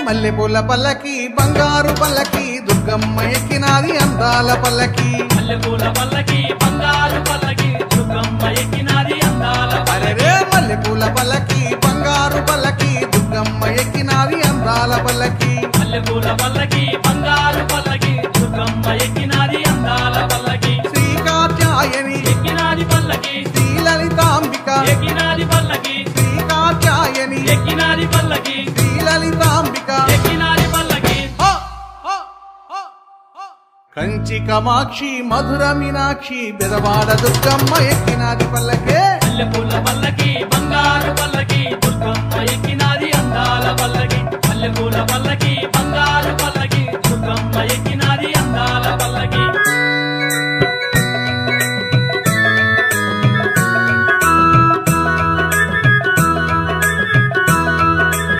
మల్లెపూల పల్లకి బంగారు పల్లకి దుర్గమ్మ ఎక్కినాది అందాల పల్లకి మల్లెపూల పల్లకి బంగారు పల్లకి దుర్గమ్మ ఎక్కినాది అందాల అరే మల్లెపూల పల్లకి బంగారు పల్లకి దుర్గమ్మ ఎక్కినాది అందాల పల్లకి మల్లెపూల పల్లకి బంగారు పల్లకి దుర్గమ్మ ఎక్కినాది అందాల పల్లకి శ్రీ కాత్యాయని ఎక్కినాది పల్లకి శ్రీ లలితాంబిక ఎక్కినాది పల్లకి శ్రీ కాత్యాయని ఎక్కినాది పల్లకి శ్రీ లలితాంబిక ఎక్కినాది పల్లకి కంచి కామాక్షి మధుర మీనాక్షి బెదవాడ దుర్గమ్మ ఎక్కినాది పల్లకే మల్లెపూల పల్లకి బంగారు పల్లకి దుర్గమ్మ ఎక్కినాది అందాల పల్లకి మల్లెపూల పల్లకి బంగారు పల్లకి